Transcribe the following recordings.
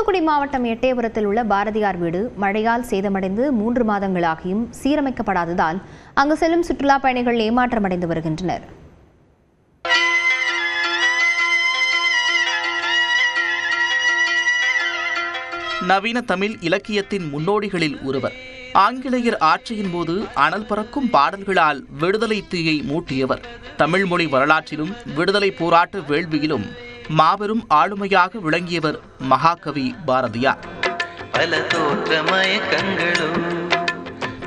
தூத்துக்குடி மாவட்டம் எட்டயபுரத்தில் உள்ள பாரதியார் வீடு மழையால் சேதமடைந்து 3 மாதங்களாகியும் சீரமைக்கப்படாததால் அங்கு செல்லும் சுற்றுலா பயணிகள் ஏமாற்றமடைந்து வருகின்றனர். நவீன தமிழ் இலக்கியத்தின் முன்னோடிகளில் ஒருவர். ஆங்கிலேயர் ஆட்சியின் போது அனல் பறக்கும் பாடல்களால் விடுதலை தீயை மூட்டியவர். தமிழ் மொழி வரலாற்றிலும் விடுதலை போராட்ட வேள்வியிலும் மாபெரும் ஆளுமையாக விளங்கியவர் மகாகவி பாரதியார்.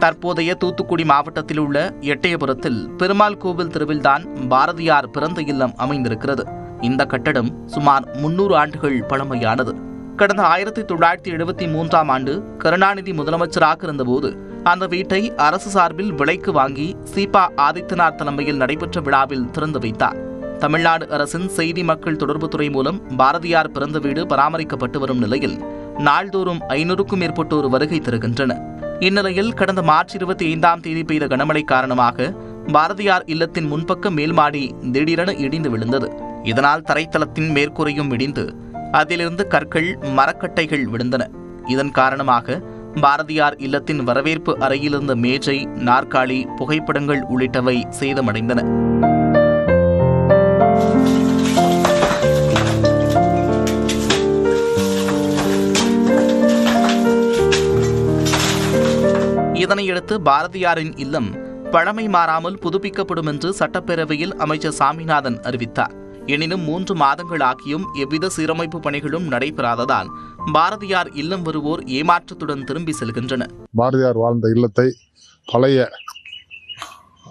தற்போதைய தூத்துக்குடி மாவட்டத்தில் உள்ள எட்டயபுரத்தில் பெருமாள் கோவில் தெருவில்தான் பாரதியார் பிறந்த இல்லம் அமைந்திருக்கிறது. இந்த கட்டடம் சுமார் 300 ஆண்டுகள் பழமையானது. கடந்த 1973ஆம் ஆண்டு கருணாநிதி முதலமைச்சராக இருந்தபோது அந்த வீட்டை அரசு சார்பில் விலைக்கு வாங்கி சீபா ஆதித்தனார் தலைமையில் நடைபெற்ற விழாவில் திறந்து வைத்தார். தமிழ்நாடு அரசின் செய்தி மக்கள் தொடர்புத்துறை மூலம் பாரதியார் பிறந்த வீடு பராமரிக்கப்பட்டு வரும் நிலையில் நாள்தோறும் 500க்கும் மேற்பட்டோர் வருகை தருகின்றனர். இந்நிலையில் கடந்த மார்ச் 25ஆம் தேதி பெய்த கனமழை காரணமாக பாரதியார் இல்லத்தின் முன்பக்க மேல்மாடி திடீரென இடிந்து விழுந்தது. இதனால் தரைத்தளத்தின் மேற்கூரையும் இடிந்து அதிலிருந்து கற்கள் மரக்கட்டைகள் விழுந்தன. இதன் காரணமாக பாரதியார் இல்லத்தின் வரவேற்பு அறையிலிருந்த மேஜை, நாற்காலி, புகைப்படங்கள் உள்ளிட்டவை சேதமடைந்தன. இதனையடுத்து பாரதியாரின் இல்லம் பழமை மாறாமல் புதுப்பிக்கப்படும் என்று சட்டப்பேரவையில் அமைச்சர் சாமிநாதன் அறிவித்தார். எனினும் 3 மாதங்களாகியும் எவ்வித சீரமைப்பு பணிகளும் நடைபெறாததால் பாரதியார் இல்லம் வருவோர் ஏமாற்றத்துடன் திரும்பி செல்கின்றனர். பாரதியார் வாழ்ந்த இல்லத்தை பழைய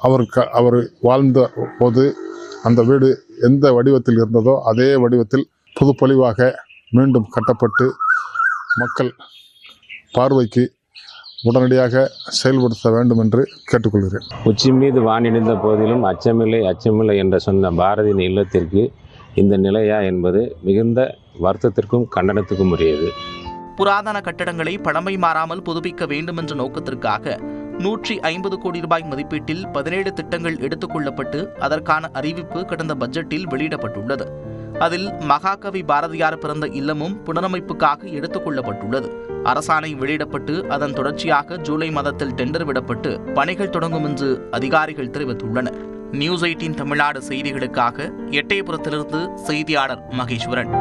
அவர் வாழ்ந்த போது அந்த வீடு எந்த வடிவத்தில் இருந்ததோ அதே வடிவத்தில் புதுப்பொலிவாக மீண்டும் கட்டப்பட்டு மக்கள் பார்வைக்கு உடனடியாக செயல்படுத்த வேண்டும் என்று கேட்டுக்கொள்கிறேன். உச்சி மீது வானிடிந்த போதிலும் அச்சமில்லை என்று சொன்ன பாரதியின் இல்லத்திற்கு இந்த நிலையா என்பது மிகுந்த வருத்தத்திற்கும் கண்டனத்துக்கும் உரியது. புராதன கட்டடங்களை பழமை மாறாமல் புதுப்பிக்க வேண்டும் என்ற நோக்கத்திற்காக 150 கோடி ரூபாய் மதிப்பீட்டில் 17 திட்டங்கள் எடுத்துக் கொள்ளப்பட்டு அதற்கான அறிவிப்பு கடந்த பட்ஜெட்டில் வெளியிடப்பட்டுள்ளது. அதில் மகாகவி பாரதியார் பிறந்த இல்லமும் புனரமைப்புக்காக எடுத்துக் கொள்ளப்பட்டுள்ளது. அரசாணை வெளியிடப்பட்டு அதன் தொடர்ச்சியாக ஜூலை மாதத்தில் டெண்டர் விடப்பட்டு பணிகள் தொடங்கும் என்று அதிகாரிகள் தெரிவித்துள்ளனர். நியூஸ் 18 தமிழ்நாடு செய்திகளுக்காக எட்டயபுரத்திலிருந்து செய்தியாளர் மகேஸ்வரன்.